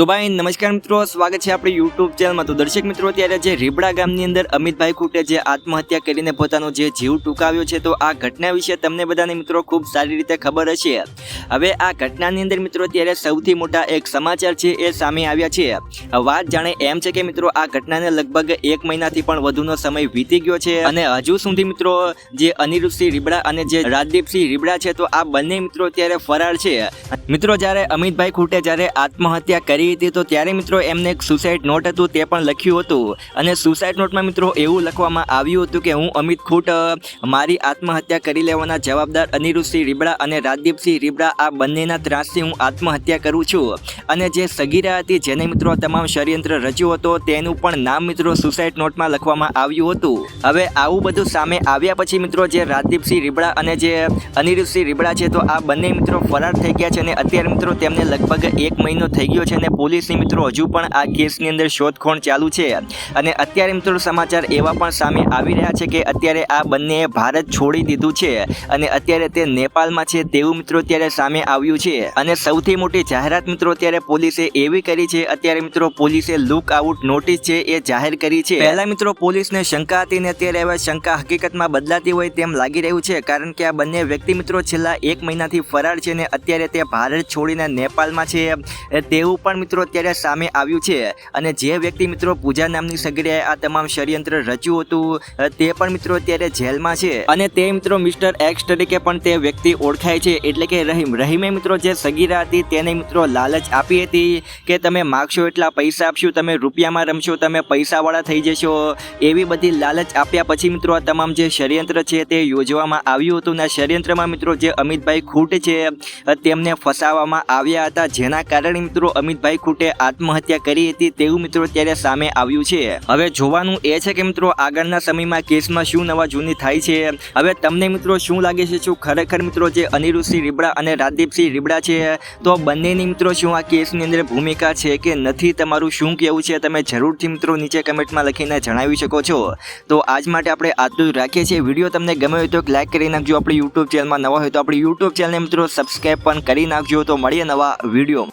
તો ભાઈ નમસ્કાર મિત્રો, સ્વાગત છે આપણી યુટ્યુબ ચેનલમાં। તો દર્શક મિત્રો, ત્યારે જે રીબડા ગામની અંદર અમિતભાઈ ખૂટે જે આત્મહત્યા કરીને પોતાનો જે જીવ ટૂંકાવ્યો છે, તો આ ઘટના વિશે તમને બધાને મિત્રો ખૂબ સારી રીતે ખબર હશે। હવે આ ઘટનાની અંદર મિત્રો ત્યારે સૌથી મોટા એક સમાચાર છે એ સામે આવ્યા છે। વાત જાણે એમ છે કે મિત્રો આ ઘટનાને લગભગ 1 મહિનાથી પણ વધુનો સમય વીતી ગયો છે અને હજુ સુધી મિત્રો જે અનિરુદ્ધસિંહ રીબડા અને જે રાજદીપસિંહ રીબડા છે, તો આ બંને મિત્રો ત્યારે ફરાર છે। મિત્રો જ્યારે અમિતભાઈ ખૂટે જ્યારે આત્મહત્યા કરી હતી, તો ત્યારે મિત્રો એમને એક સુસાઇડ નોટ હતું તે પણ લખ્યું હતું અને સુસાઇડ નોટમાં મિત્રો એવું લખવામાં આવ્યું હતું કે હું અમિત ખૂટ મારી આત્મહત્યા કરી લેવાના જવાબદાર અનિરુદ્ધસિંહ રીબડા અને રાજદીપસિંહ રીબડા આ બંનેના ત્રાસથી હું આત્મહત્યા કરું છું। અને જે સગીરા હતી જેને મિત્રો તમામ ષડયંત્ર રચ્યો હતો તેનું પણ નામ મિત્રો સુસાઇડ નોટમાં લખવામાં આવ્યું હતું। હવે આવું બધું સામે આવ્યા પછી મિત્રો જે રાજદીપસિંહ રીબડા અને જે અનિરુદ્ધસિંહ રીબડા છે, તો આ બંને મિત્રો ફરાર થઈ ગયા છે અને અત્યારે મિત્રો તેમને લગભગ 1 મહિનો થઈ ગયો છે અને પોલીસની મિત્રો હજુ પણ આ કેસની અંદર શોધખોળ ચાલુ છે। અને અત્યારે મિત્રો સમાચાર એવા પણ સામે આવી રહ્યા છે કે અત્યારે આ બંનેએ ભારત છોડી દીધું છે અને અત્યારે તે નેપાળમાં છે તેવું મિત્રો ત્યારે સામે આવ્યું છે। અને સૌથી મોટી જાહેરાત મિત્રો ત્યારે પોલીસે એવી કરી છે, અત્યારે મિત્રો પોલીસે લુક આઉટ નોટિસ છે એ જાહેર કરી છે। પહેલા મિત્રો પોલીસને શંકા હતી ને અત્યારે હવે શંકા હકીકતમાં બદલાતી હોય તેમ લાગી રહ્યું છે, કારણ કે આ બંને વ્યક્તિ મિત્રો છેલ્લા 1 મહિનાથી ફરાર છે ને અત્યારે તે ભારત છોડીને નેપાળમાં છે તેવું પણ મિત્રો અત્યારે સામે આવ્યું છે। અને જે વ્યક્તિ મિત્રો પૂજા નામની સગીરાએ આ તમામ ષડયંત્ર રચ્યું હતું તે પણ મિત્રો અત્યારે જેલમાં છે અને તે મિત્રો મિસ્ટર એક્સ તરીકે પણ તે વ્યક્તિ ઓળખાય છે, એટલે કે રહીમે મિત્રો જે સગીરા હતી તેને મિત્રો લાલચ આપી હતી કે તમે માગશો એટલા પૈસા આપશું, તમે રૂપિયામાં રમશો, તમે પૈસાવાળા થઈ જશો, એવી બધી લાલચ આપ્યા પછી મિત્રો આ તમામ જે ષડયંત્ર છે તે યોજવામાં આવ્યું હતું અને ષડયંત્રમાં મિત્રો જે અમિતભાઈ ખૂટ છે તેમને ફસાવવામાં આવ્યા હતા, જેના કારણે મિત્રો અમિતભાઈ ખૂટે આત્મહત્યા કરી હતી તેવું મિત્રો ત્યારે સામે આવ્યું છે। હવે જોવાનું એ છે કે મિત્રો આગળના સમયમાં કેસમાં શું નવા જૂની થાય છે। હવે તમને મિત્રો શું લાગે છે, શું ખરેખર મિત્રો જે અનિરુદ્ધસિંહ રીબડા અને રાજદીપસિંહ રીબડા છે તો બંનેની મિત્રો શું આ કેસની અંદર ભૂમિકા છે કે નથી? તમારું શું કહેવું છે તમે જરૂરથી મિત્રો નીચે કમેન્ટમાં લખીને જણાવી શકો છો। તો આજ માટે આપણે આટલું જ રાખીએ છીએ। વિડીયો તમને ગમ્યો હોય તો લાઈક કરી નાખજો, આપણી યુટ્યુબ ચેનલમાં નવા હોય તો આપણી યુટ્યુબ ચેનલને મિત્રો સબસ્ક્રાઈબ પણ કરી નાખજો। તો મળીએ નવા વિડીયો।